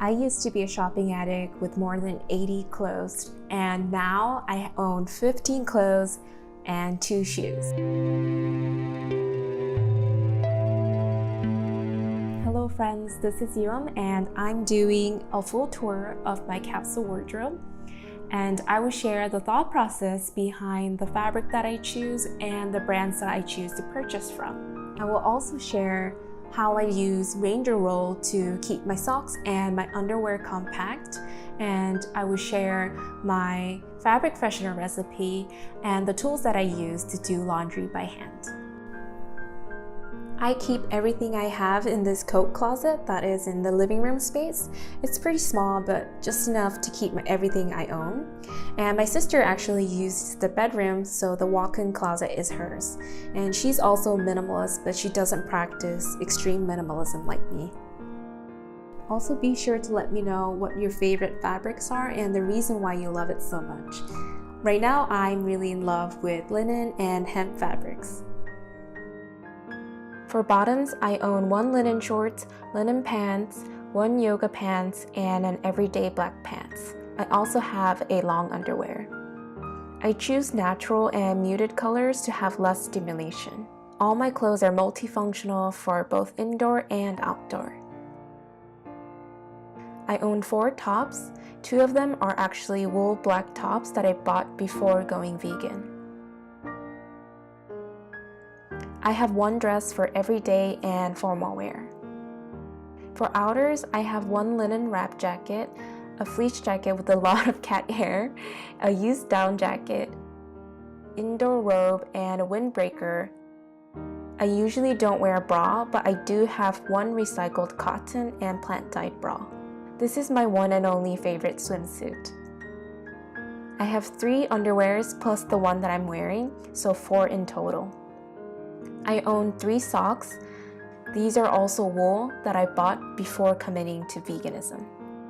I used to be a shopping addict with more than 80 clothes, and now I own 15 clothes and 2 shoes. Hello friends, this is Yuram and I'm doing a full tour of my capsule wardrobe. And I will share the thought process behind the fabric that I choose and the brands that I choose to purchase from. I will also share how I use Ranger Roll to keep my socks and my underwear compact, and I will share my fabric freshener recipe and the tools that I use to do laundry by hand. I keep everything I have in this coat closet that is in the living room space. It's pretty small, but just enough to keep everything I own. And my sister actually uses the bedroom, so the walk-in closet is hers. And she's also minimalist, but she doesn't practice extreme minimalism like me. Also, be sure to let me know what your favorite fabrics are and the reason why you love it so much. Right now, I'm really in love with linen and hemp fabrics. For bottoms, I own 1 linen shorts, linen pants, 1 yoga pants, and an everyday black pants. I also have a long underwear. I choose natural and muted colors to have less stimulation. All my clothes are multifunctional for both indoor and outdoor. I own 4 tops. 2 of them are actually wool black tops that I bought before going vegan. I have 1 dress for everyday and formal wear. For outers, I have 1 linen wrap jacket, a fleece jacket with a lot of cat hair, a used down jacket, indoor robe, and a windbreaker. I usually don't wear a bra, but I do have 1 recycled cotton and plant-dyed bra. This is my one and only favorite swimsuit. I have 3 underwears plus the one that I'm wearing, so 4 in total. I own 3 socks. These are also wool that I bought before committing to veganism.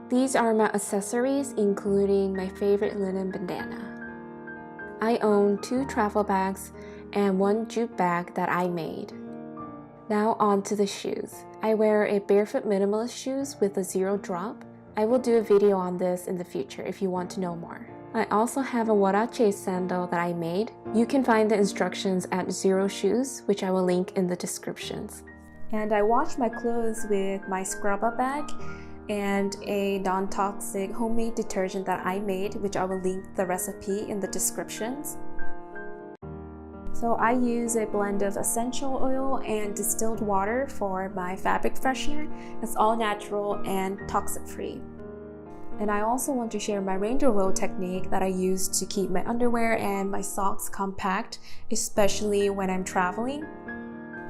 These are my accessories, including my favorite linen bandana. I own 2 travel bags and 1 jute bag that I made. Now on to the shoes. I wear a barefoot minimalist shoes with a 0 drop. I will do a video on this in the future if you want to know more. I also have a Warache sandal that I made. You can find the instructions at Zero Shoes, which I will link in the descriptions. And I wash my clothes with my scrub-up bag and a non-toxic homemade detergent that I made, which I will link the recipe in the descriptions. So I use a blend of essential oil and distilled water for my fabric freshener. It's all natural and toxic-free. And I also want to share my Ranger Roll technique that I use to keep my underwear and my socks compact, especially when I'm traveling.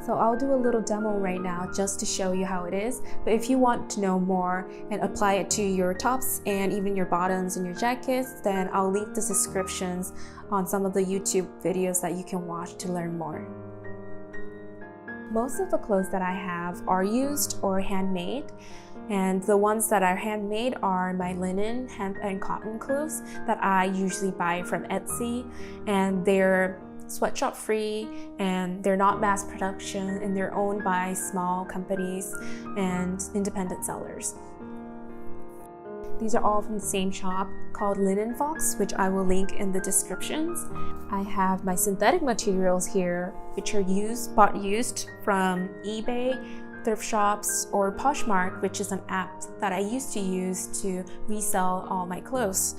So I'll do a little demo right now just to show you how it is. But if you want to know more and apply it to your tops and even your bottoms and your jackets, then I'll link the descriptions on some of the YouTube videos that you can watch to learn more. Most of the clothes that I have are used or handmade. And the ones that are handmade are my linen, hemp, and cotton clothes that I usually buy from Etsy. And they're sweatshop free and they're not mass production and they're owned by small companies and independent sellers. These are all from the same shop called Linen Fox, which I will link in the descriptions. I have my synthetic materials here, which are bought used from eBay, thrift shops, or Poshmark, which is an app that I used to use to resell all my clothes.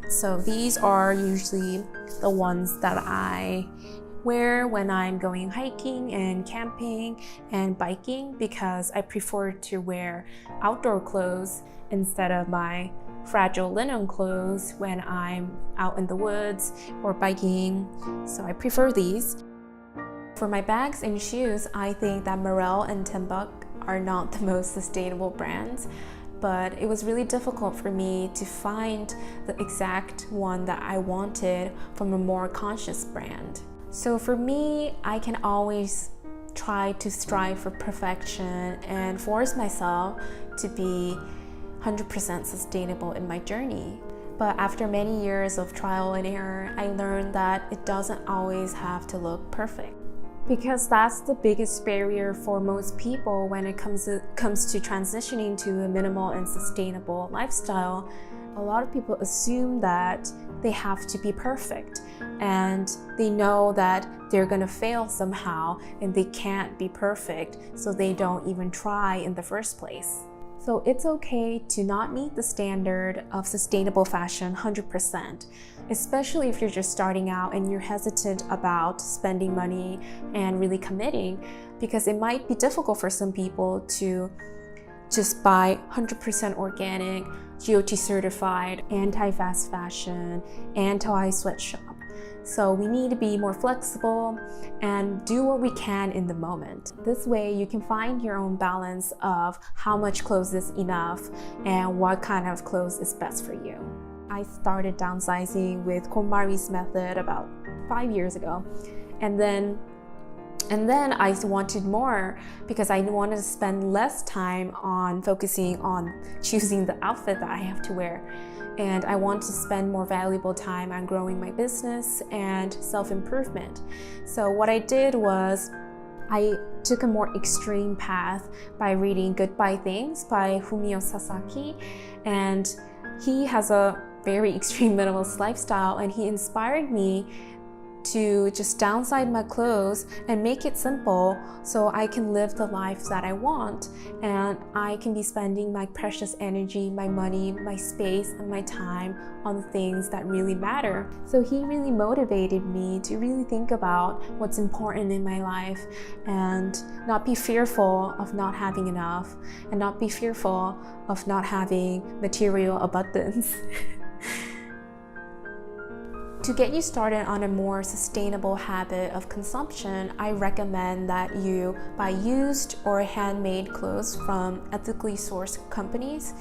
So these are usually the ones that I wear when I'm going hiking and camping and biking, because I prefer to wear outdoor clothes instead of my fragile linen clothes when I'm out in the woods or biking. So I prefer these. For my bags and shoes, I think that Merrell and Timbuk are not the most sustainable brands, but it was really difficult for me to find the exact one that I wanted from a more conscious brand. So for me, I can always try to strive for perfection and force myself to be 100% sustainable in my journey. But after many years of trial and error, I learned that it doesn't always have to look perfect. Because that's the biggest barrier for most people when it comes to transitioning to a minimal and sustainable lifestyle. A lot of people assume that they have to be perfect, and they know that they're gonna fail somehow and they can't be perfect, so they don't even try in the first place. So it's okay to not meet the standard of sustainable fashion 100%, especially if you're just starting out and you're hesitant about spending money and really committing, because it might be difficult for some people to just buy 100% organic, GOT certified, anti-fast fashion, anti-sweatshop. So we need to be more flexible and do what we can in the moment. This way you can find your own balance of how much clothes is enough and what kind of clothes is best for you. I started downsizing with KonMari's method about 5 years ago. And then I wanted more because I wanted to spend less time on focusing on choosing the outfit that I have to wear. And I want to spend more valuable time on growing my business and self-improvement. So what I did was I took a more extreme path by reading Goodbye Things by Fumio Sasaki. And he has a very extreme minimalist lifestyle, and he inspired me to just downsize my clothes and make it simple so I can live the life that I want, and I can be spending my precious energy, my money, my space, and my time on the things that really matter. So he really motivated me to really think about what's important in my life and not be fearful of not having enough and not be fearful of not having material abundance. To get you started on a more sustainable habit of consumption, I recommend that you buy used or handmade clothes from ethically sourced companies.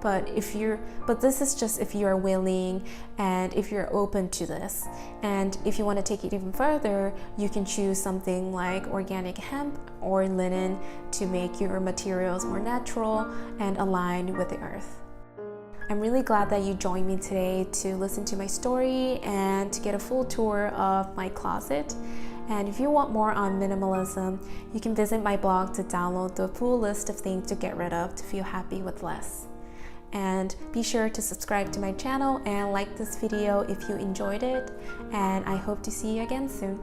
But this is just if you are willing and if you're open to this. And if you want to take it even further, you can choose something like organic hemp or linen to make your materials more natural and aligned with the earth. I'm really glad that you joined me today to listen to my story and to get a full tour of my closet. And if you want more on minimalism, you can visit my blog to download the full list of things to get rid of to feel happy with less. And be sure to subscribe to my channel and like this video if you enjoyed it. And I hope to see you again soon.